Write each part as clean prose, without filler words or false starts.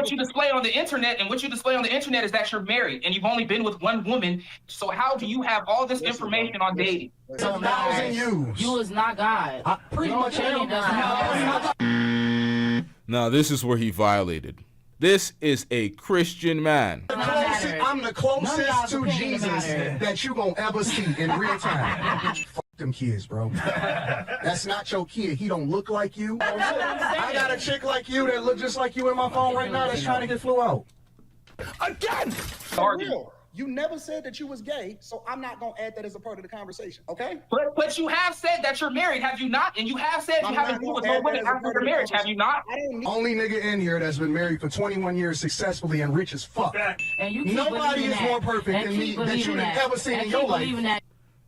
what you display on the internet, and what you display on the internet is that you're married and you've only been with one woman. So how do you have all this information on dating? 1,000 views. You is not God. Pretty much am. Now, this is where he violated. This is a Christian man. I'm the closest to Jesus that you gonna ever see in real time. Fuck them kids, bro. That's not your kid. He don't look like you. I got a chick like you that look just like you in my phone right now that's trying to get flew out. Again! For real. You never said that you was gay, so I'm not gonna add that as a part of the conversation, okay? But you have said that you're married, have you not? And you have said you haven't been with no women after your marriage, have you not? Only nigga in here that's been married for 21 years successfully and rich as fuck. And you Nobody is more perfect than me that you've ever seen in your life.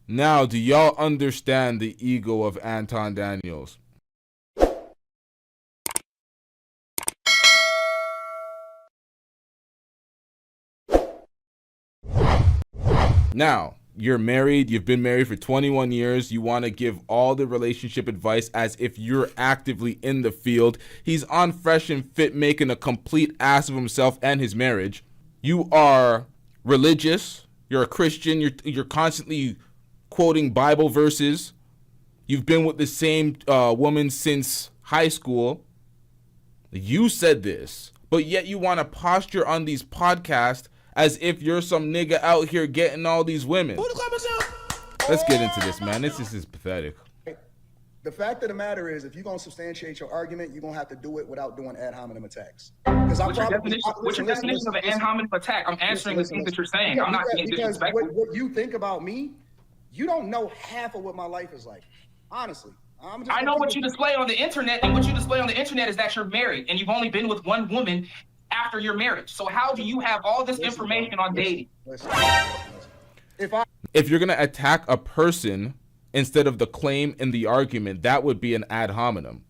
Now, do y'all understand the ego of Anton Daniels? Now, you're married, you've been married for 21 years, you want to give all the relationship advice as if you're actively in the field. He's on Fresh and Fit making a complete ass of himself and his marriage. You are religious, you're a Christian, you're constantly quoting Bible verses. You've been with the same woman since high school. You said this, but yet you want to posture on these podcasts as if you're some nigga out here getting all these women. Let's get into this, man. This is pathetic. The fact of the matter is, if you're going to substantiate your argument, you're going to have to do it without doing ad hominem attacks. What's your definition of an ad hominem attack? I'm answering the things that you're saying. I'm not being disrespectful. What you think about me, you don't know half of what my life is like. Honestly. I know what you display on the internet, and what you display on the internet is that you're married and you've only been with one woman after your marriage. So how do you have all this information on dating? If you're gonna attack a person instead of the claim in the argument, that would be an ad hominem.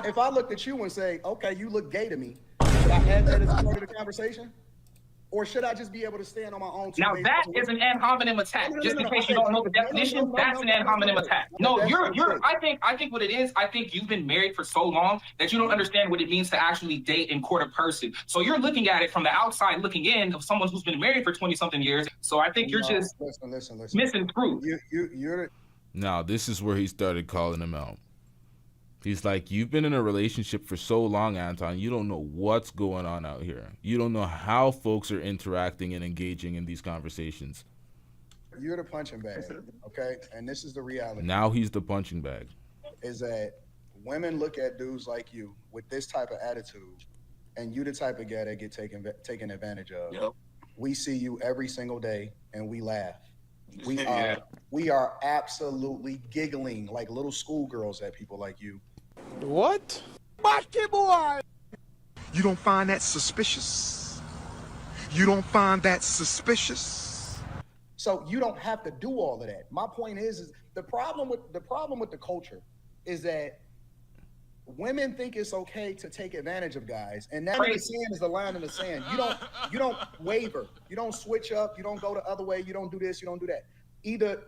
If I looked at you and say, okay, you look gay to me, should I add that as part of the conversation? Or should I just be able to stand on my own? Now that is an ad hominem attack. Just in case you don't know the definition, that's an ad hominem attack. No, I think what it is, I think you've been married for so long that you don't understand what it means to actually date and court a person. So you're looking at it from the outside looking in of someone who's been married for 20-something years. So I think you're just missing proof. Now, this is where he started calling him out. He's like, you've been in a relationship for so long, Anton, you don't know what's going on out here. You don't know how folks are interacting and engaging in these conversations. You're the punching bag, okay? And this is the reality. Now he's the punching bag. Is that women look at dudes like you with this type of attitude, and you the type of guy that get taken advantage of. Yep. We see you every single day, and we laugh. We are absolutely giggling like little schoolgirls at people like you. What? Boy! You don't find that suspicious? You don't find that suspicious? So you don't have to do all of that. My point is the problem with the culture is that women think it's okay to take advantage of guys, and that in the sand is the line in the sand. You don't waver. You don't switch up. You don't go the other way. You don't do this. You don't do that. Either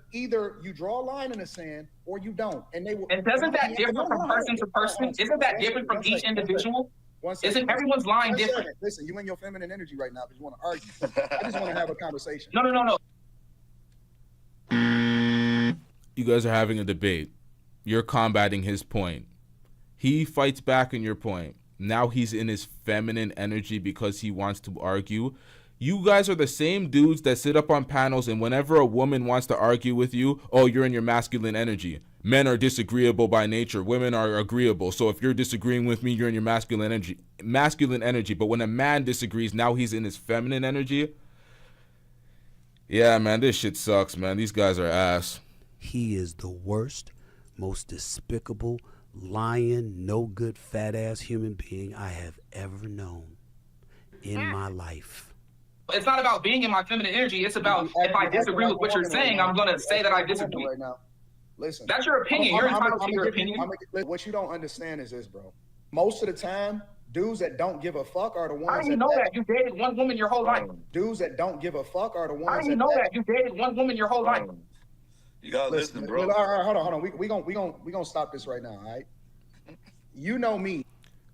you draw a line in the sand or you don't. And doesn't that differ from person to person? Isn't that different from each individual? Isn't everyone's line different? Listen, you in your feminine energy right now because you want to argue. I just want to have a conversation. No. You guys are having a debate. You're combating his point. He fights back on your point. Now he's in his feminine energy because he wants to argue. You guys are the same dudes that sit up on panels, and whenever a woman wants to argue with you, oh, you're in your masculine energy. Men are disagreeable by nature. Women are agreeable. So if you're disagreeing with me, you're in your masculine energy. But when a man disagrees, now he's in his feminine energy. Yeah, man, this shit sucks, man. These guys are ass. He is the worst, most despicable, lying, no good, fat ass human being I have ever known in my life. It's not about being in my feminine energy. It's about if I disagree with what you're saying, I'm going to say that I disagree. Right now. Listen, that's your opinion. You're entitled to your opinion. What you don't understand is this, bro. Most of the time, dudes that don't give a fuck are the ones. How do you know that? You dated one woman your whole life. Dudes that don't give a fuck are the ones. How do you know that? You dated one woman your whole life. You gotta listen, bro. All right, hold on. We gonna stop this right now, all right? You know me.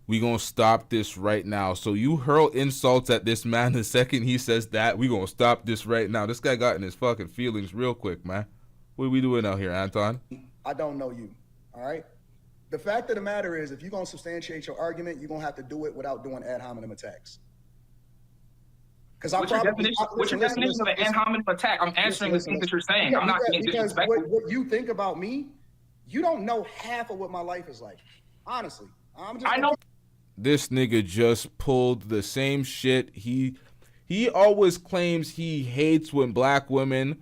We gonna stop this right now. So you hurl insults at this man the second he says that. We gonna stop this right now. This guy got in his fucking feelings real quick, man. What are we doing out here, Anton? I don't know you, all right? The fact of the matter is, if you're going to substantiate your argument, you're going to have to do it without doing ad hominem attacks. What's your definition of an ad hominem attack? I'm answering the things that you're saying. I'm not being disrespectful. Because what you think about me, you don't know half of what my life is like. Honestly. I know. This nigga just pulled the same shit. He always claims he hates when black women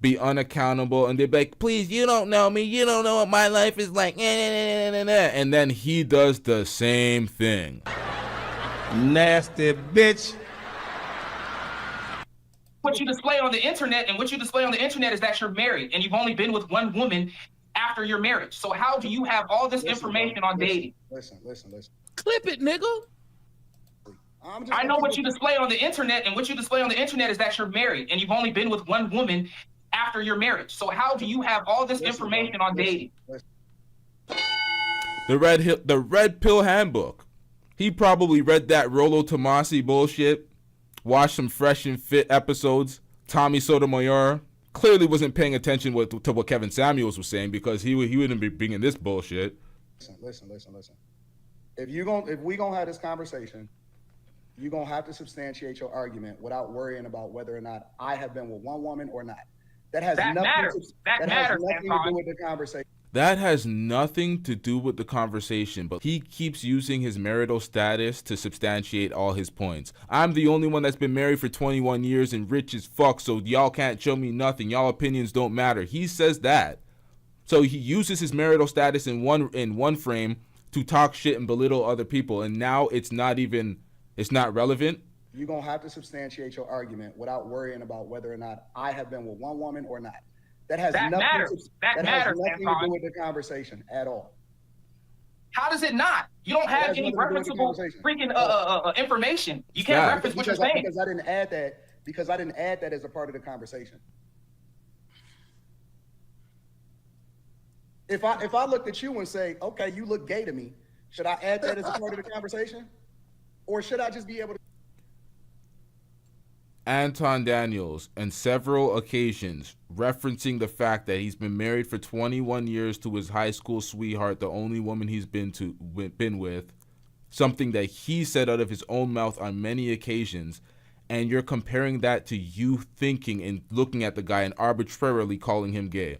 be unaccountable and they're like, please, you don't know me, you don't know what my life is like, and then he does the same thing. Nasty bitch. What you display on the internet is that you're married and you've only been with one woman after your marriage. So how do you have all this information on dating? Listen. Clip it, nigga. I know what you display on the internet is that you're married and you've only been with one woman after your marriage. So how do you have all this information on dating? The Red Pill Handbook. He probably read that Rollo Tomasi bullshit, watched some Fresh and Fit episodes. Tommy Sotomayor clearly wasn't paying attention to what Kevin Samuels was saying, because he wouldn't be bringing this bullshit. Listen. If we gonna have this conversation, you're gonna have to substantiate your argument without worrying about whether or not I have been with one woman or not. That has nothing to do with the conversation. That has nothing to do with the conversation, but he keeps using his marital status to substantiate all his points. I'm the only one that's been married for 21 years and rich as fuck, so y'all can't show me nothing. Y'all opinions don't matter. He says that. So he uses his marital status in one frame to talk shit and belittle other people, and now it's not relevant. You're going to have to substantiate your argument without worrying about whether or not I have been with one woman or not. That has nothing to do with the conversation at all. How does it not? You don't have any referenceable freaking information. You can't reference what you're saying. Because I didn't add that as a part of the conversation. If I looked at you and say, okay, you look gay to me, should I add that as a part of the conversation? Or should I just be able to? Anton Daniels, on several occasions, referencing the fact that he's been married for 21 years to his high school sweetheart, the only woman he's been with, something that he said out of his own mouth on many occasions, and you're comparing that to you thinking and looking at the guy and arbitrarily calling him gay.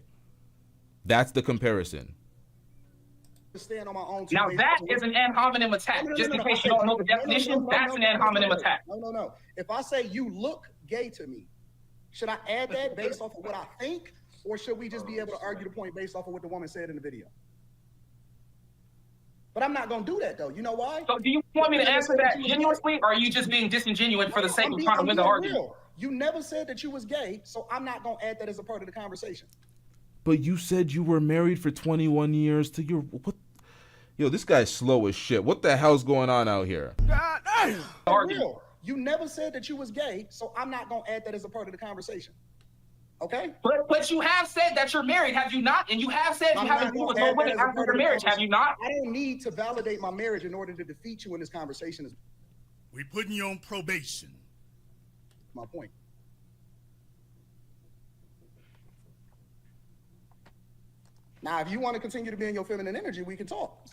That's the comparison. Stand on my own. Now that is an ad hominem attack. Just in case you don't know the definition, that's an ad hominem attack. No. If I say you look gay to me, should I add that based off of what I think, or should we just be able to argue the point based off of what the woman said in the video? But I'm not gonna do that though. You know why? So do you want me to answer that genuinely, or are you just being disingenuous for the sake of trying to win the argument? You never said that you was gay, so I'm not gonna add that as a part of the conversation. But you said you were married for 21 years to your what? Yo, this guy's slow as shit. What the hell's going on out here? God damn. You never said that you was gay, so I'm not gonna add that as a part of the conversation. Okay? But you have said that you're married, have you not? And you have said you haven't been with no women after your marriage, have you not? I don't need to validate my marriage in order to defeat you in this conversation. We putting you on probation. My point. Now, if you want to continue to be in your feminine energy, we can talk.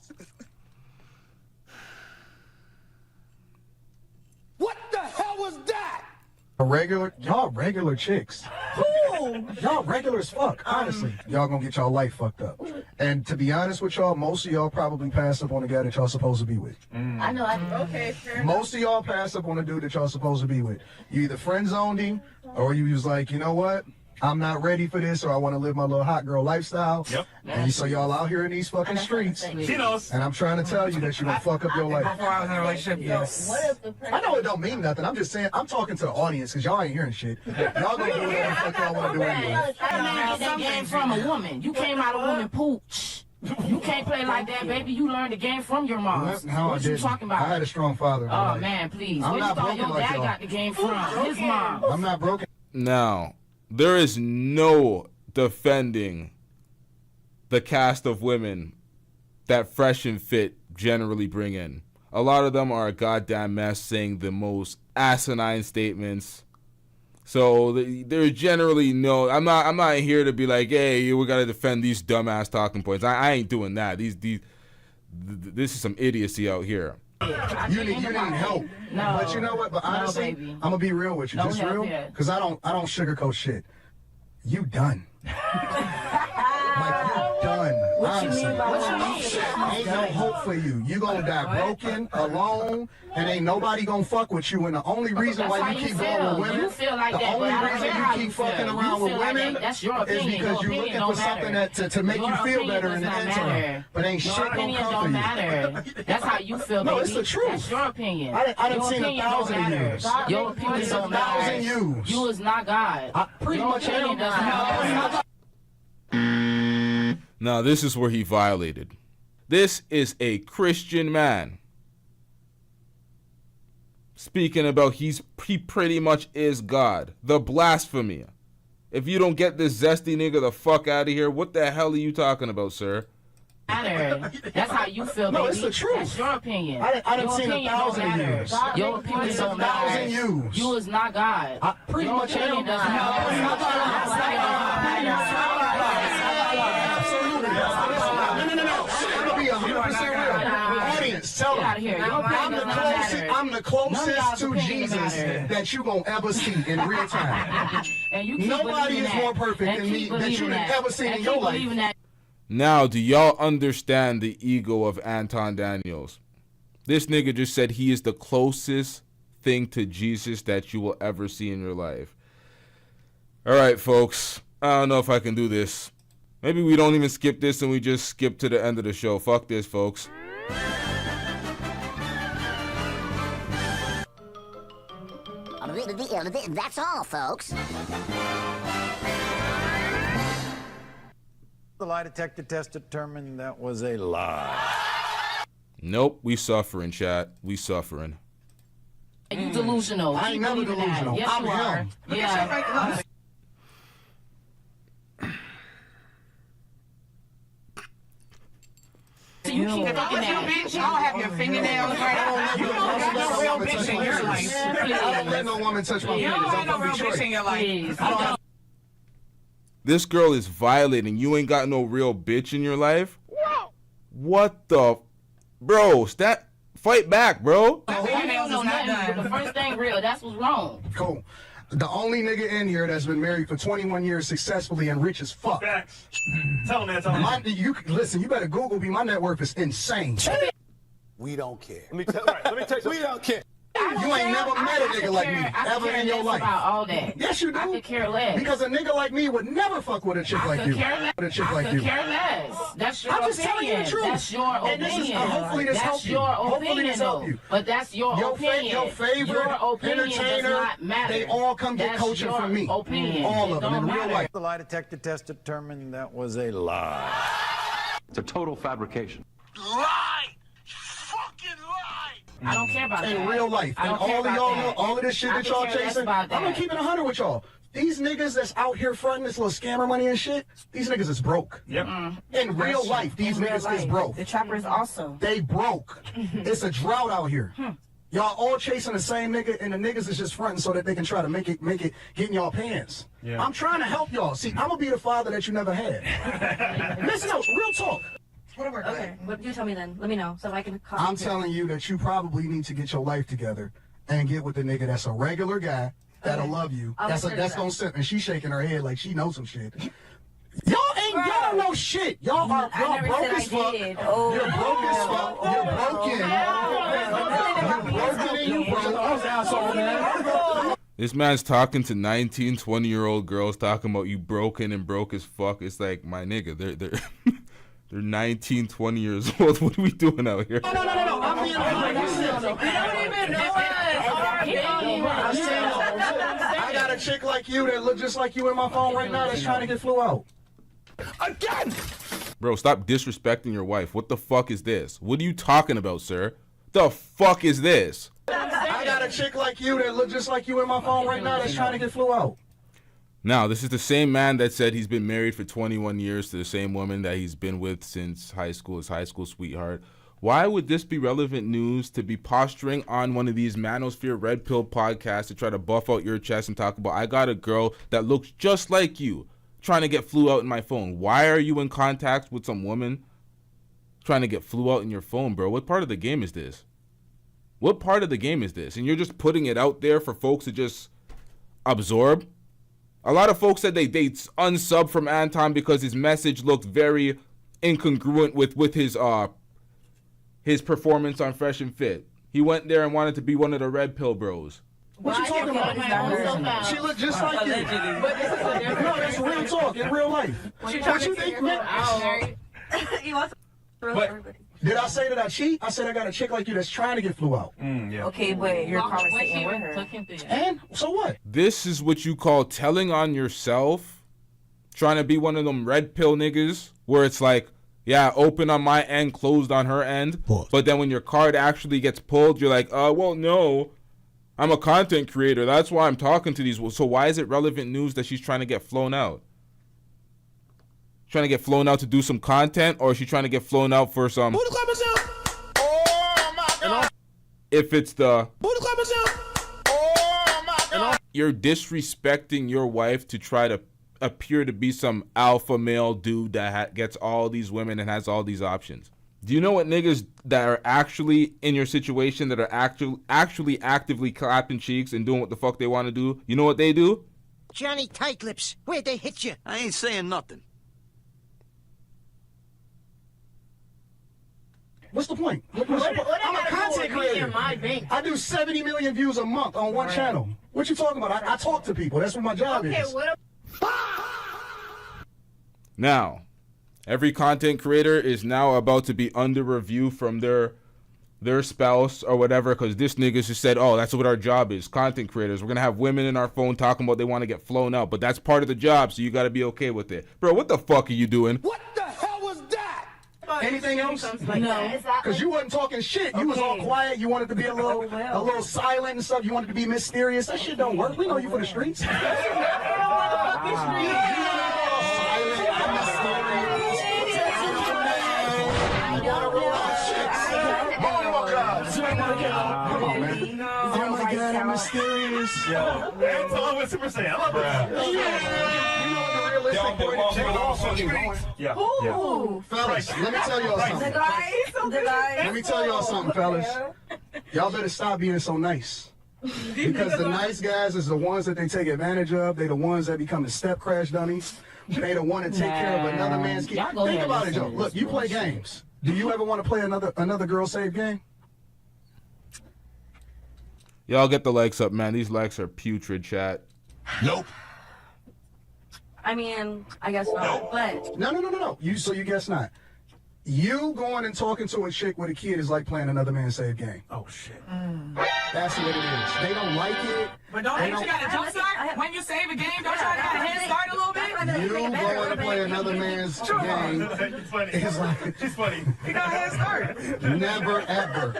What the hell was that? Y'all regular chicks. Y'all regular as fuck, honestly. Y'all gonna get y'all life fucked up. And to be honest with y'all, most of y'all probably pass up on the guy that y'all supposed to be with. I know. Okay, fair Most of y'all pass up on the dude that y'all supposed to be with. You either friend zoned him, or you was like, you know what? I'm not ready for this, or I want to live my little hot girl lifestyle. Yep. And so y'all out here in these fucking streets. She knows. And I'm trying to tell you that you're gonna fuck up your life. Before I was in a relationship, yes. I know it don't mean nothing. I'm just saying, I'm talking to the audience because y'all ain't hearing shit. Y'all gonna do whatever the fuck y'all want to do anyway. That game from a woman. You came out of woman pooch. You can't play like that, baby. You learned the game from your mom. What you talking about? I had a strong father. Oh man, please. I'm Where you not thought your broken like dad y'all. got the game from? His mom. I'm not broken. Now, there is no defending the cast of women that Fresh and Fit generally bring in. A lot of them are a goddamn mess, saying the most asinine statements. So there's generally no. I'm not here to be like, hey, we gotta defend these dumbass talking points. I ain't doing that. This is some idiocy out here. You need help. No. But you know what? But honestly, baby. I'm gonna be real with you. No Just help real, yet. because I don't sugarcoat shit. You done. Like you done. What you honestly. mean by what? Ain't no hope for you. You gonna die broken, alone, and ain't nobody gonna fuck with you. And the only reason why you keep going with women, You feel like the that, only but I don't reason care you how keep you fucking feel. around You with feel like women that. That's your is opinion. because Your you're opinion looking don't for something matter. to make Your you feel opinion better does in the not interim. matter. But ain't Your shit gonna opinion come don't for you. matter. That's how you feel, No, baby. it's the truth. That's your opinion. I done Your seen opinion don't 1,000 matter. years. Your opinion It's doesn't 1,000 matter. years. You is not God. I pretty Your much opinion am. doesn't matter. Now, this is where he violated. This is a Christian man speaking about he pretty much is God. The blasphemy. If you don't get this zesty nigga the fuck out of here, what the hell are you talking about, sir? That's how you feel, baby. No, it's the truth. That's your opinion. I done Your seen opinion 1,000 don't matter. years. Your opinion It's don't 1,000 matter. years. You is not God. I pretty Your much opinion am. doesn't Absolutely. No. I'm gonna be 100% real. Audience, tell Get out of here. Your them. opinion does not matter. I'm the closest y'all's to opinion Jesus matter. that you gonna ever see in real time. And you keep Nobody believing is that. more perfect And than me keep that believing you've ever seen And in your keep life. believing that. Now, do y'all understand the ego of Anton Daniels? This nigga just said he is the closest thing to Jesus that you will ever see in your life. All right, folks. I don't know if I can do this. Maybe we don't even skip this and we just skip to the end of the show. Fuck this, folks. That's all, folks. The lie detector test determined that was a lie. Nope, we suffering, chat. We suffering. You delusional. I ain't Keep never believing that. delusional. Yes, I'm you are. him. Yeah. So you keep thinking that. Bitch, y'all have your fingernails right. You don't got no real bitch in your life. I don't let no woman touch my You fingers. don't I'm got no from real bitch in Detroit. your life. Please. This girl is violating. You ain't got no real bitch in your life? What the... Bro, fight back, bro. I don't know nothing, but the first thing real, that's what's wrong. Cool. The only nigga in here that's been married for 21 years successfully and rich as fuck. Facts. Tell him that. Listen, you better Google me. My net worth is insane. We don't care. Let me tell you. We don't care. You ain't never met a nigga like me ever in your life. About all that. Yes, you do. I could care less. Because a nigga like me would never fuck with a chick like you. With a chick I like could you. care less. That's your I'm just opinion. telling you the truth. That's your And this is- opinion. hopefully this That's help you. your Hopefully opinion, this help though. you. But that's your opinion. Your favorite your opinion does entertainer, not matter. they all come get That's coaching your from me. Opinion. All It of them in don't real matter. life. The lie detector test determined that was a lie. It's a total fabrication. Lie! Fucking lie! I don't care about that. In real life. I And don't care all of about y'all, that. all of this shit I that could y'all care less chasing, about I'm that. gonna keep it 100 with y'all. These niggas that's out here fronting this little scammer money and shit, these niggas is broke. Yep. In real life, these niggas is broke. The trappers also. They broke. It's a drought out here. Y'all all chasing the same nigga, and the niggas is just fronting so that they can try to make it get in y'all pants. Yeah. I'm trying to help y'all. See, I'm gonna be the father that you never had. Listen, no, real talk. Okay, what you tell me then? Let me know so I can. I'm telling you that you probably need to get your life together and get with the nigga that's a regular guy that'll love you. That's gonna sit, and she's shaking her head like she knows some shit. Y'all don't know shit. Y'all broke as fuck. You're broke as fuck. You're broken. This man's talking to 19, 20-year-old girls talking about you broken and broke as fuck. It's like, my nigga, they're 19, 20 years old. What are we doing out here? No. I'm being I got a chick like you that look just like you in my phone right now that's trying to get flew out. Again! Bro, stop disrespecting your wife. What the fuck is this? What are you talking about, sir? The fuck is this? I got a chick like you that look just like you in my phone right now that's trying to get flew out. Now, this is the same man that said he's been married for 21 years to the same woman that he's been with since high school, his high school sweetheart. Why would this be relevant news to be posturing on one of these Manosphere Red Pill podcasts to try to buff out your chest and talk about, I got a girl that looks just like you trying to get flu out in my phone? Why are you in contact with some woman trying to get flu out in your phone, bro? What part of the game is this? What part of the game is this? And you're just putting it out there for folks to just absorb? A lot of folks said they unsub from Anton because his message looked very incongruent with his performance on Fresh and Fit. He went there and wanted to be one of the Red Pill bros. What you talking about? She looked just like you. But this is a different. No, that's real talk in real life. What you think, man? He wants everybody. Did I say that I cheat? I said I got a chick like you that's trying to get flew out. Yeah. Okay, but you're conversating with her. And so what? This is what you call telling on yourself, trying to be one of them red pill niggas where it's like, yeah, open on my end, closed on her end. But then when your card actually gets pulled, you're like, well, no, I'm a content creator. That's why I'm talking to these. So why is it relevant news that she's trying to get flown out? Trying to get flown out to do some content, or is she trying to get flown out for some? Oh my God! If it's the you're disrespecting your wife to try to appear to be some alpha male dude that gets all these women and has all these options. Do you know what niggas that are actually in your situation, that are actually actively clapping cheeks and doing what the fuck they want to do? You know what they do? Johnny Tightlips, where'd they hit you? I ain't saying nothing. What's the point? I'm a content creator. I do 70 million views a month on one channel. What you talking about? I talk to people. That's what my job is. Now, every content creator is now about to be under review from their spouse or whatever, because this nigga just said, oh, that's what our job is, content creators. We're going to have women in our phone talking about they want to get flown out, but that's part of the job, so you got to be okay with it. Bro, what the fuck are you doing? What the hell was that? Anything else? No. Because you wasn't talking shit. You was all quiet. You wanted to be a little silent and stuff. You wanted to be mysterious. That shit don't work. We know you for the streets. Come on, man. Oh my God, I'm mysterious. Yo, Anton with Super Saiyan. I love it. You know what the realistic point is? Check it all fucking going. Yeah. Fellas, let me tell y'all something. Let me tell y'all something, fellas. Y'all better stop being so nice. Because the nice guys is the ones that they take advantage of. They the ones that become the step crash dummies. They the one that take care of another man's kid. Think about it, Joe. Look, you play games. Do you ever want to play another girl save game? Y'all get the likes up, man. These likes are putrid, chat. Nope. I mean, I guess not, but... No. You guess not. You going and talking to a chick with a kid is like playing another man's save game. Oh, shit. That's what it is. They don't like it. But don't you got a jump start? When you save a game, don't you got a head start a little bit? You going to play another man's game. It's funny. She's funny. You got a head start. Never,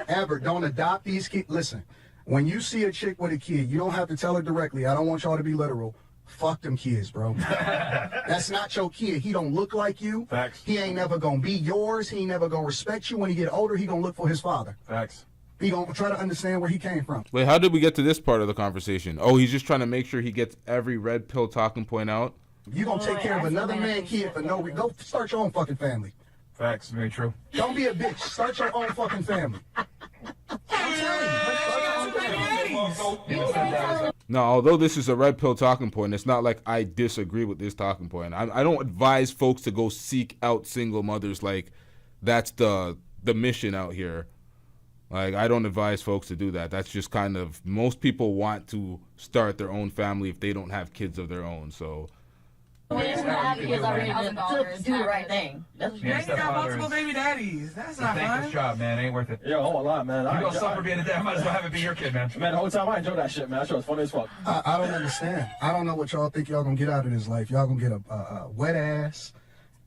ever don't adopt these kids. Listen, when you see a chick with a kid, you don't have to tell her directly. I don't want y'all to be literal. Fuck them kids, bro. That's not your kid. He don't look like you. Facts. He ain't never gonna be yours. He ain't never gonna respect you. When he get older, he gonna look for his father. Facts. He gonna try to understand where he came from. Wait, how did we get to this part of the conversation? Oh, he's just trying to make sure he gets every red pill talking point out. You gonna take care of another man kid for no reason. Go start your own fucking family. Facts. Very true. Don't be a bitch. Start your own fucking family. I'm telling you. Now, although this is a red pill talking point, it's not like I disagree with this talking point. I don't advise folks to go seek out single mothers like that's the mission out here. Like, I don't advise folks to do that. That's just kind of, most people want to start their own family if they don't have kids of their own, so. Do the right thing. You got multiple baby daddies. That's not fun. Thankless job, man. Ain't worth it. Yo, hold on, man. You gonna suffer being a dad. Might as well have it be your kid, man. Man, the whole time I enjoy that shit, man. That shit was funny as fuck. I don't understand. I don't know what y'all think y'all gonna get out of this life. Y'all gonna get a wet ass,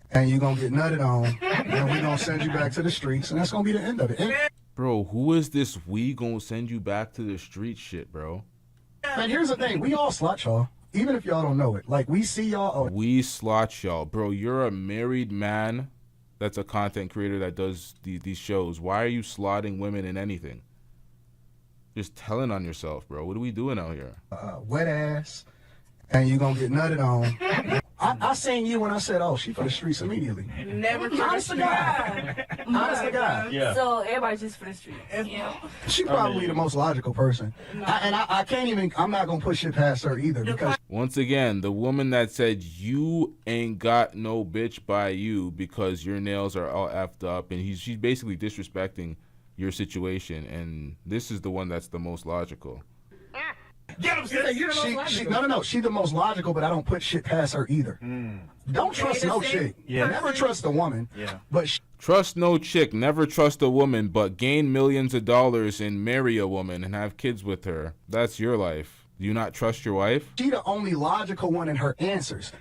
and you're gonna get nutted on, and we gonna send you back to the streets, and that's gonna be the end of it. Bro, who is this we gonna send you back to the street shit, bro? And here's the thing. We all slut y'all. Even if y'all don't know it. Like, we see y'all. We slut y'all. Bro, you're a married man that's a content creator that does these shows. Why are you slotting women in anything? Just telling on yourself, bro. What are we doing out here? Wet ass, and you gonna get nutted on. I seen you when I said, "Oh, she for the streets" immediately. Never Honest to God. Honest to God. Yeah. So everybody just for the street. Yeah. She probably the most logical person. I can't even, I'm not going to push it past her either because. Once again, the woman that said you ain't got no bitch by you because your nails are all effed up, and she's basically disrespecting your situation, and this is the one that's the most logical. Get him, sis. You're the most logical. No. She's the most logical, but I don't put shit past her either. Don't trust no chick. Yeah. Never trust a woman. Yeah. But Trust no chick, never trust a woman, but gain millions of dollars and marry a woman and have kids with her. That's your life. Do you not trust your wife? she the only logical one in her answers.